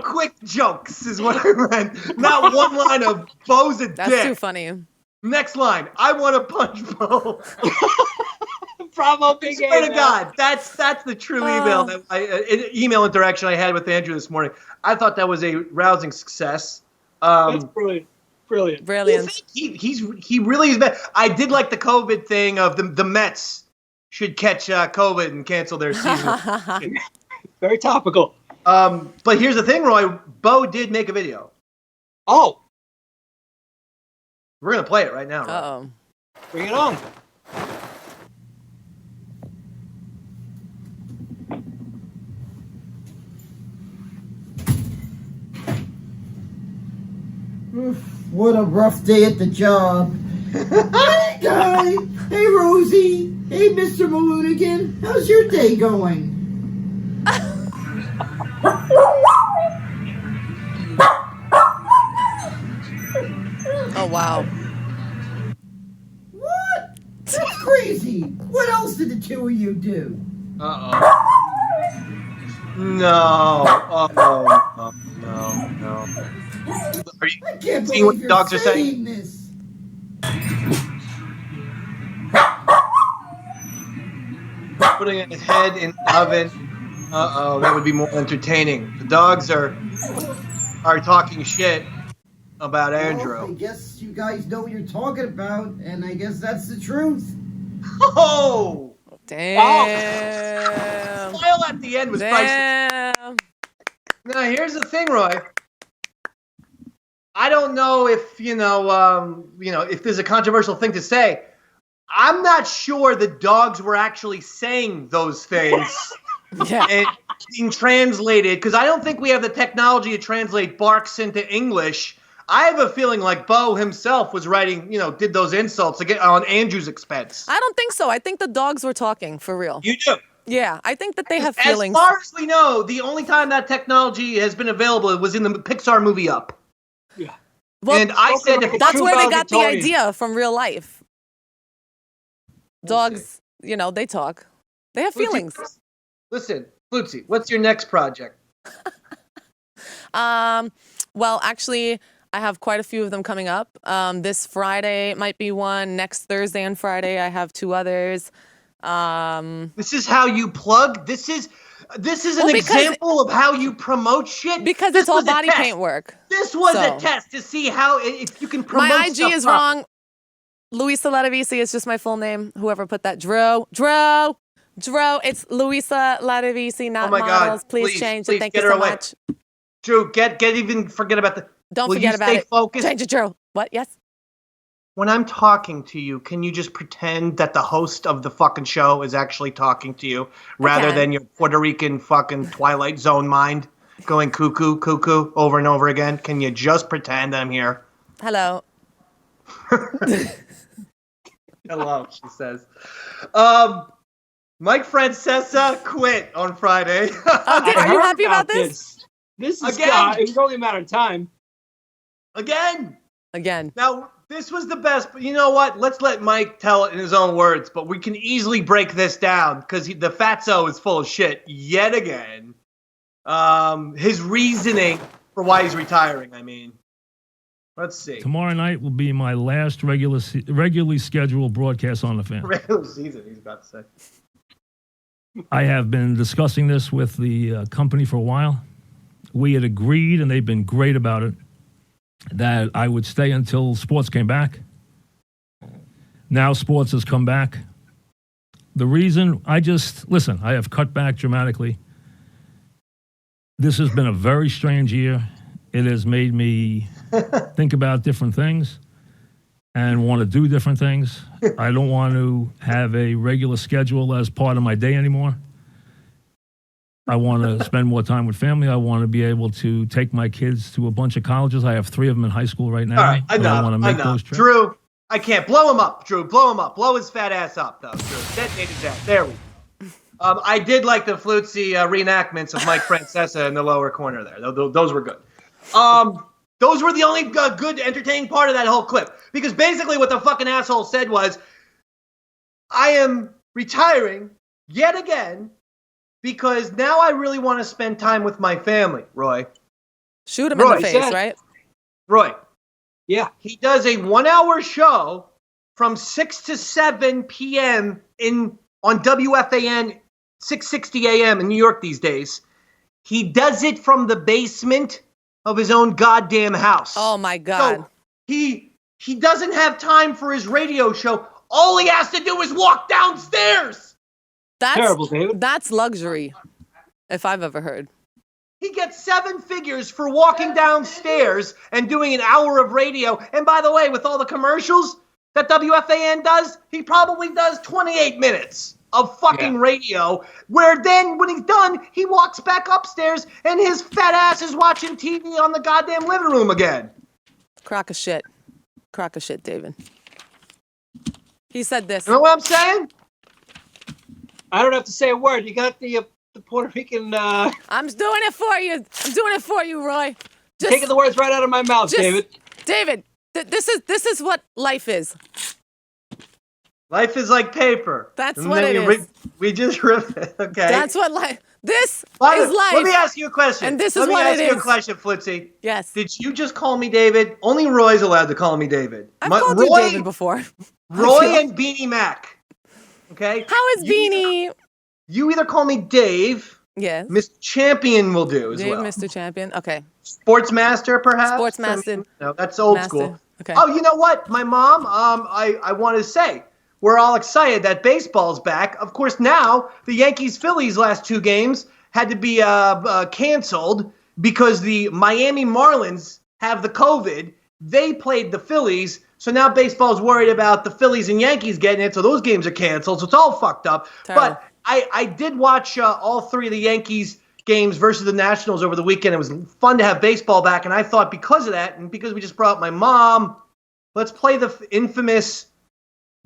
quick jokes is what I meant. Not one line of Bo's a dick. That's too funny. Next line, I want to punch Bo. Bravo, Big A. Swear to God, that's the true email email interaction I had with Andrew this morning. I thought that was a rousing success. That's brilliant. Brilliant. He really is bad. I did like the COVID thing of the Mets should catch COVID and cancel their season. Very topical. But here's the thing, Roy. Bo did make a video. Oh. We're gonna play it right now. Roy. Uh-oh. Bring it on. What a rough day at the job. Hey, Guy. Hey, Rosie. Hey, Mr. Maloonigan. How's your day going? Oh, wow. What? That's crazy. What else did the two of you do? Uh-oh. No. Uh-oh. No. Are you I can't seeing what believe the dogs are you're saying? this. Putting his head in the oven. Uh-oh, that would be more entertaining. The dogs are talking shit about Andrew. Well, I guess you guys know what you're talking about, and I guess that's the truth. Oh! Damn. The smile at the end was priceless. Damn. Now, here's the thing, Roy. I don't know if, if there's a controversial thing to say. I'm not sure the dogs were actually saying those things and being translated, because I don't think we have the technology to translate barks into English. I have a feeling like Bo himself was writing, did those insults again on Andrew's expense. I don't think so. I think the dogs were talking for real. You do? Yeah, I think that they have feelings. As far as we know, the only time that technology has been available was in the Pixar movie Up. Yeah. Well, and I said that's where they got the idea from real life. Dogs, they talk. They have feelings. Listen, Flutesy, what's your next project? Well, actually, I have quite a few of them coming up. This Friday might be one. Next Thursday and Friday, I have 2 others. This is how you plug? This is an example of how you promote shit? Because it's all body paint work. This was a test to see if you can promote my IG stuff is properly. wrong. Luisa Latavisi is just my full name. Whoever put that. Drew. It's Luisa Latavisi, not models. Please change it. Thank you so much. Drew, forget about the. Don't forget about it. Focused? Change it, Drew. What? Yes? When I'm talking to you, can you just pretend that the host of the fucking show is actually talking to you rather than your Puerto Rican fucking Twilight Zone mind going cuckoo over and over again? Can you just pretend I'm here? Hello. Hello, she says. Mike Francesa quit on Friday. Are you happy about this? This is Again. It was only a matter of time. Again. Now, this was the best, but you know what? Let's let Mike tell it in his own words, but we can easily break this down because the fatso is full of shit yet again. His reasoning for why he's retiring, Let's see. Tomorrow night will be my last regularly scheduled broadcast on the fan. Regular season, he's about to say. I have been discussing this with the company for a while. We had agreed, and they've been great about it, that I would stay until sports came back. Now sports has come back. The reason I have cut back dramatically. This has been a very strange year. It has made me think about different things and want to do different things. I don't want to have a regular schedule as part of my day anymore. I want to spend more time with family. I want to be able to take my kids to a bunch of colleges. I have 3 of them in high school right now. All right, I want to make those trips. Drew, I can't. Blow him up, Drew. Blow him up. Blow his fat ass up, though, Drew. Detonate his ass. There we go. I did like the Flutesy reenactments of Mike Francesa in the lower corner there. Those were good. Those were the only good, entertaining part of that whole clip. Because basically what the fucking asshole said was, I am retiring yet again because now I really want to spend time with my family, Roy. Shoot him in the face, right? Roy. Yeah. He does a 1-hour show from 6 to 7 p.m. on WFAN 660 a.m. in New York these days. He does it from the basement of his own goddamn house. Oh, my God. So he doesn't have time for his radio show. All he has to do is walk downstairs. That's terrible, David. That's luxury, if I've ever heard. He gets 7 figures for walking downstairs and doing an hour of radio. And by the way, with all the commercials that WFAN does, he probably does 28 minutes of fucking radio, where then when he's done, he walks back upstairs and his fat ass is watching TV on the goddamn living room again. Crock of shit, David. He said this. You know what I'm saying? I don't have to say a word. You got the Puerto Rican. I'm doing it for you. I'm doing it for you, Roy. Just, taking the words right out of my mouth, David. David, this is what life is. Life is like paper. That's what it is. We just ripped it. Okay. That's what life. This is life. Let me ask you a question. And this is what it is. Let me ask you a question, Flutesy. Yes. Did you just call me David? Only Roy's allowed to call me David. I've called you David before. Roy and Beanie Mac. Okay. How is Beanie? You either call me Dave. Yes. Mr. Champion will do as Dave, well. Mr. Champion. Okay. Sportsmaster, perhaps. Sportsmaster. No, that's old school. Okay. Oh, you know what? My mom. I want to say. We're all excited that baseball's back. Of course, now the Yankees-Phillies last 2 games had to be canceled because the Miami Marlins have the COVID, they played the Phillies. So now baseball's worried about the Phillies and Yankees getting it. So those games are canceled. So it's all fucked up. Terrible. But I did watch all 3 of the Yankees games versus the Nationals over the weekend. It was fun to have baseball back. And I thought because of that, and because we just brought up my mom, let's play the infamous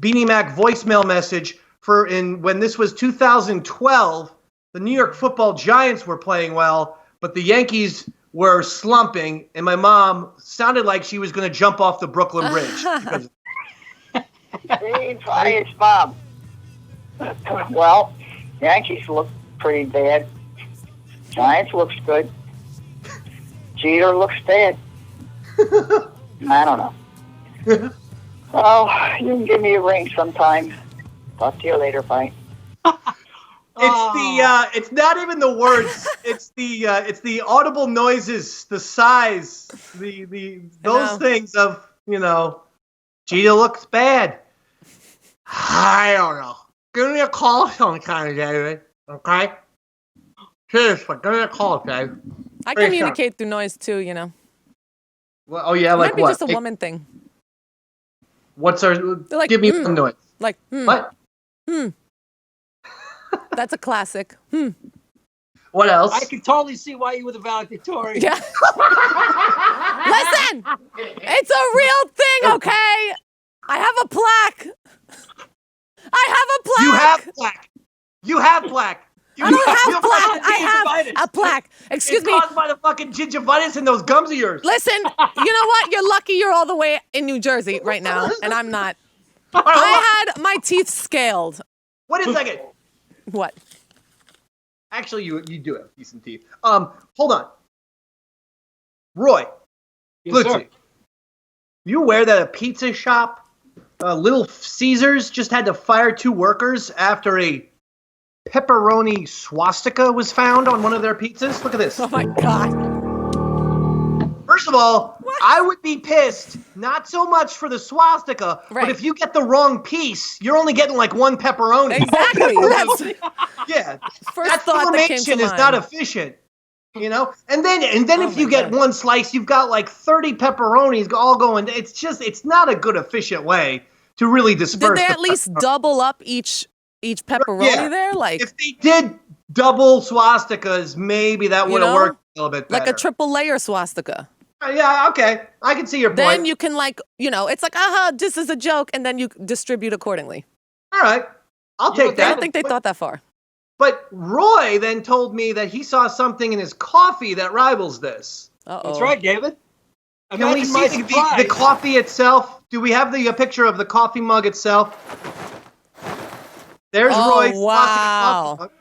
Beanie Mac voicemail message when this was 2012. The New York Football Giants were playing well, but the Yankees were slumping, and my mom sounded like she was going to jump off the Brooklyn Bridge. Hey, it's Bob. Well, Yankees look pretty bad. Giants looks good. Jeter looks bad. I don't know. Well, you can give me a ring sometime. Talk to you later. Bye. It's not even the words. It's the audible noises, the size, those things of, Jeter looks bad. I don't know. Give me a call sometime, David. Okay? Seriously, give me a call, Dave. I communicate through noise too, Well, oh yeah, it like might be what? just a woman thing. What's our? Like, give me some noise. Like, What? That's a classic. What else? I can totally see why you were the valedictorian. Yeah. Listen, it's a real thing, okay? I have a plaque. You have plaque. You have plaque. I don't have plaque. I have a plaque. Excuse it's me. caused by the fucking gingivitis in those gums of yours. Listen, you know what? You're lucky you're all the way in New Jersey right now, and I'm not. Right, I had my teeth scaled. Wait a second. What? Actually, you do have decent teeth. Hold on. Roy. Yes, Flutesy, sir. you aware that a pizza shop, Little Caesars, just had to fire 2 workers after a pepperoni swastika was found on one of their pizzas? Look at this. Oh my God. First of all, I would be pissed, not so much for the swastika, but if you get the wrong piece, you're only getting like 1 pepperoni. Exactly. Yeah. First that thought that came to formation is mind. not efficient. And then if you get 1 slice, you've got like 30 pepperonis all going. It's not a good efficient way to really disperse. Did they at least double up each pepperoni there? Like, if they did double swastikas, maybe that would have worked a little bit better. like a triple layer swastika. Yeah, okay. I can see your point. Then you can it's like, this is a joke, and then you distribute accordingly. All right. I'll take that. I don't think they thought that far. But Roy then told me that he saw something in his coffee that rivals this. Uh-oh. That's right, David. Can we see the coffee itself? Do we have the picture of the coffee mug itself? There's Roy's wow. coffee mug.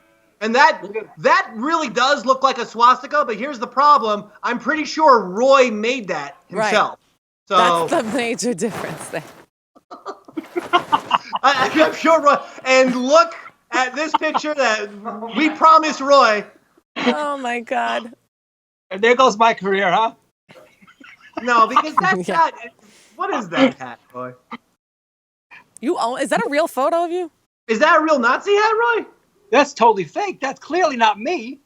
And that really does look like a swastika, but here's the problem. I'm pretty sure Roy made that himself. Right. So That's the major difference there. I'm sure Roy. And look at this picture that we promised Roy. Oh my God. And there goes my career, huh? No, because that's not. What is that hat, Roy? Is that a real photo of you? Is that a real Nazi hat, Roy? That's totally fake. That's clearly not me.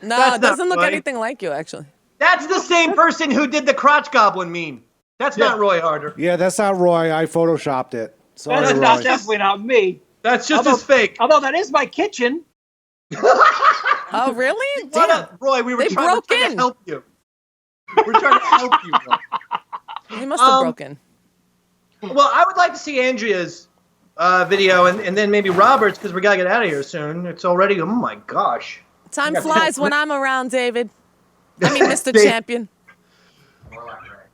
No, That's it doesn't not look Roy. anything like you, actually. That's the same person who did the crotch goblin meme. That's not Roy Harder. Yeah, that's not Roy. I photoshopped it. Sorry, That's Roy. definitely not me. That's just as fake. Although that is my kitchen. Oh, really? Damn. Roy, we were They trying broke to in. help you. We're trying to help you, Roy. You must have broken. Well, I would like to see Andrea's video and then maybe Robert's because we got to get out of here soon. It's already, oh my gosh. Time flies when I'm around, David. I mean, Mr. Dave. Champion.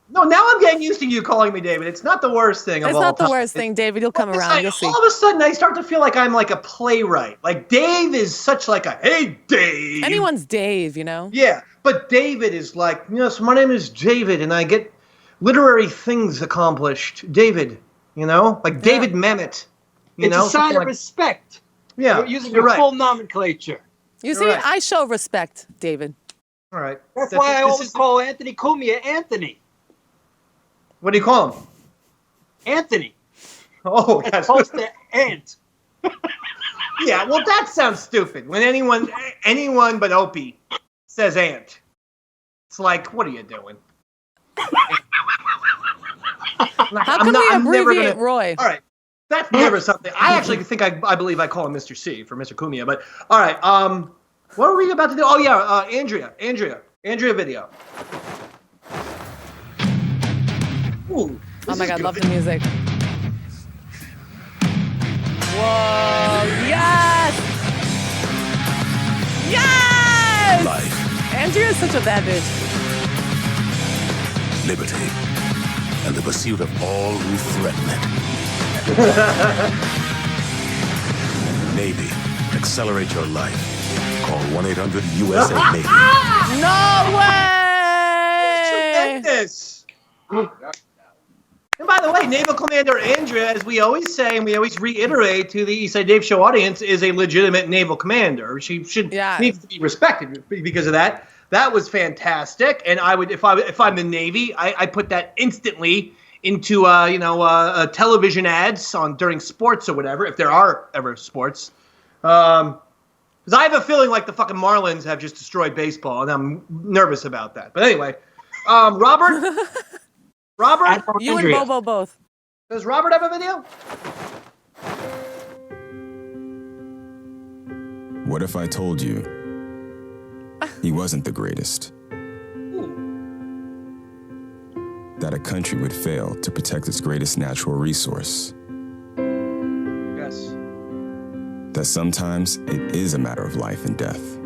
No, now I'm getting used to you calling me David. It's not the worst thing of It's all not the time. worst thing, David. You'll come around. You'll see. All of a sudden, I start to feel like I'm like a playwright. Like Dave is such like a, hey, Dave. Anyone's Dave, you know? Yeah, but David is like, yes, my name is David, and I get literary things accomplished. David, like David Mamet. It's a sign of respect. Yeah, You're using you're your right. full nomenclature. You see, right. I show respect, David. All right. That's why I always call Anthony Cumia Anthony. What do you call him? Anthony. Oh, As that's opposed to Ant. Yeah, well, that sounds stupid. When anyone but Opie says Ant, it's like, what are you doing? How can we abbreviate Roy? All right. That's never something. I actually think I believe I call him Mr. C for Mr. Cumia. But all right. What are we about to do? Oh yeah, Andrea video. Ooh, oh my God, love the music. Whoa! Yes! Yes! Life. Andrea is such a bad bitch. Liberty. And the pursuit of all who threaten it. Navy. Accelerate your life. Call 1-800-USA-NAVY. No way! Tremendous. And by the way, Naval Commander Andrea, as we always say and we always reiterate to the Eastside Dave Show audience, is a legitimate naval commander. She needs to be respected because of that. That was fantastic, and I would, if I'm the Navy, I put that instantly into television ads during sports or whatever, if there are ever sports. Because I have a feeling like the fucking Marlins have just destroyed baseball, and I'm nervous about that. But anyway, Robert. You and Bobo both. Does Robert have a video? What if I told you he wasn't the greatest? That a country would fail to protect its greatest natural resource? Yes. That sometimes it is a matter of life and death.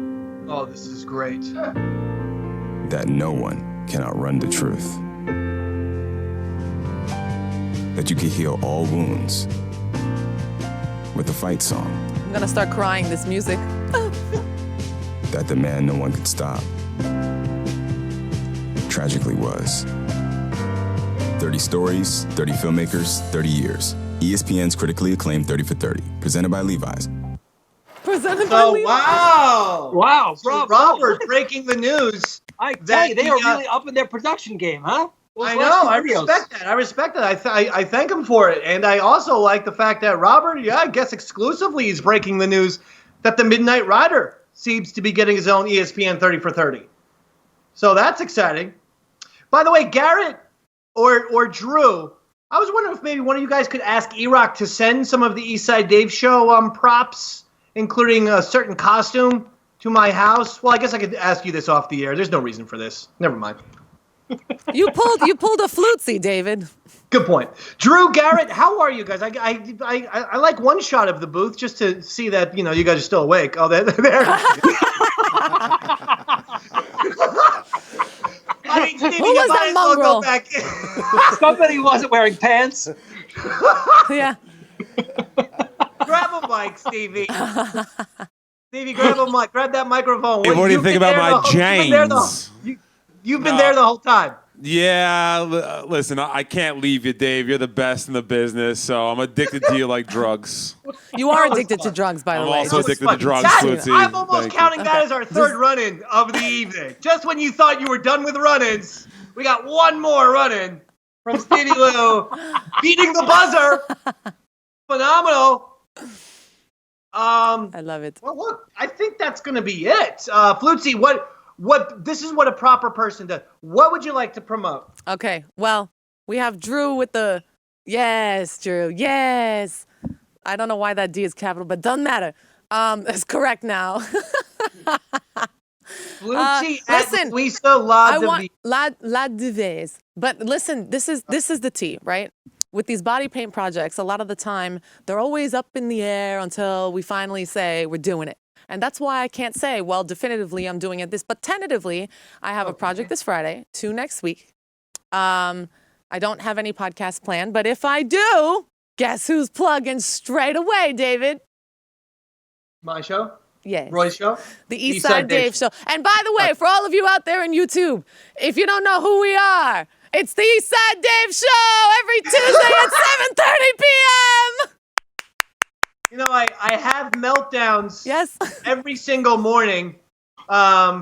Oh, this is great. That no one can outrun the truth. That you can heal all wounds with a fight song. I'm gonna start crying this music. That the man no one could stop tragically was. 30 stories, 30 filmmakers, 30 years. ESPN's critically acclaimed 30 for 30. Presented by Levi's. Presented by Levi's. Wow, Robert breaking the news. I tell you, they are really up in their production game, huh? I know. I respect that. I thank him for it. And I also like the fact that Robert, I guess exclusively is breaking the news that the Midnight Rider seems to be getting his own ESPN 30 for 30. So that's exciting. By the way, Garrett or Drew, I was wondering if maybe one of you guys could ask E-Rock to send some of the Eastside Dave Show props, including a certain costume, to my house. Well, I guess I could ask you this off the air. There's no reason for this. Never mind. You pulled a Flutesy, David. Good point. Drew, Garrett, how are you guys? I like one shot of the booth just to see that, you guys are still awake. Oh, there. Stevie, who was that mongrel? Somebody wasn't wearing pants. Yeah. Grab a mic, Stevie. Stevie, grab a mic. Grab that microphone. Hey, what do you think about my James? You've been there the whole time. Yeah, listen, I can't leave you, Dave. You're the best in the business, so I'm addicted to you like drugs. You are addicted to drugs, by the way. I'm also addicted to drugs, Flutesy. I'm almost counting that as our third run-in of the evening. Just when you thought you were done with run-ins, we got one more run-in from Stevie Lou, beating the buzzer. Phenomenal. I love it. Well, look, I think that's going to be it. Flutesy, what? This is what a proper person does. What would you like to promote? Okay, well, we have Drew with the yes, Drew, yes. I don't know why that D is capital, but doesn't matter. It's correct now. Flutesy listen, and Lisa La Dives. But listen, this is the tea, right? With these body paint projects, a lot of the time they're always up in the air until we finally say we're doing it. And that's why I can't say, well, definitively I'm doing it this, but tentatively I have a project this Friday, 2 next week. I don't have any podcast planned, but if I do, guess who's plugging straight away, David? My show? Yes. Roy's show? The Eastside Dave Show. And by the way, for all of you out there in YouTube, if you don't know who we are, it's the Eastside Dave Show every Tuesday at 7:30 p.m. I have meltdowns every single morning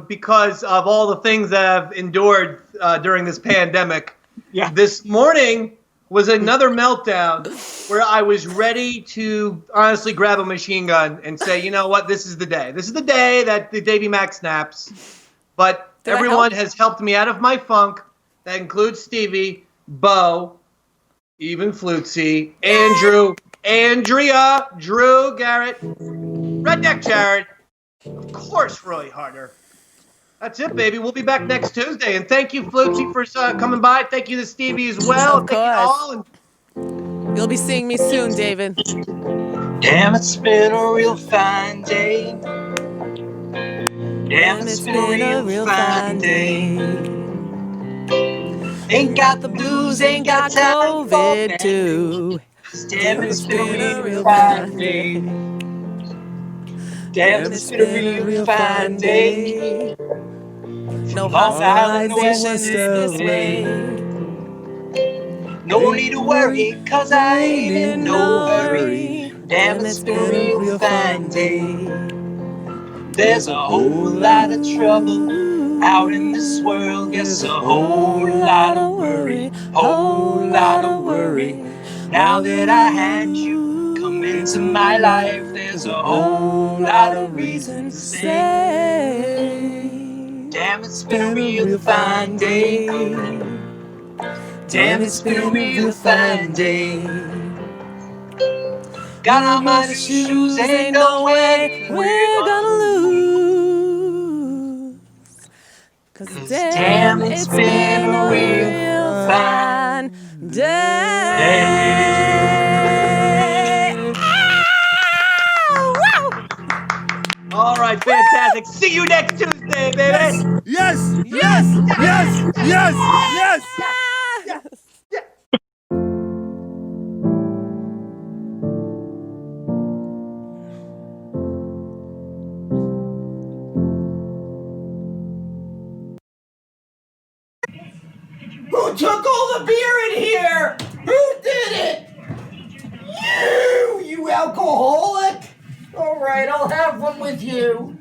because of all the things that I've endured during this pandemic. Yeah. This morning was another meltdown where I was ready to honestly grab a machine gun and say, you know what, this is the day. This is the day that the Davy Mac snaps. But everyone has helped me out of my funk. That includes Stevie, Bo, even Flutesy, Andrew, Andrea, Drew, Garrett, Redneck Jared, of course, Roy Harder. That's it, baby. We'll be back next Tuesday. And thank you, Flutesy, for coming by. Thank you to Stevie as well. Of course. You'll be seeing me soon, David. Damn, it's been a real fine day. Damn, it's been a real fine day. Ain't got the blues, ain't got time for COVID too. Damn, it's been a real fine day. Damn, it's been a real fine day. No Long Island, hospitalizations this way. No need to worry, cause I ain't in no hurry. Damn, it's been a real fine day. There's a whole lot of trouble out in this world. Yes, a whole lot of worry, whole lot of worry. Now that I had you come into my life, there's a whole lot of reason to say, damn, it's been a real fine day. Damn, it's been a real fine day. Got on my shoes, ain't no way we're gonna lose. Cause damn, it's been a real fine day. All right, fantastic. See you next Tuesday, baby. Yes, yes, yes, yes, yes. Who took all the beer in here? Who did it? You alcoholic! All right, I'll have one with you.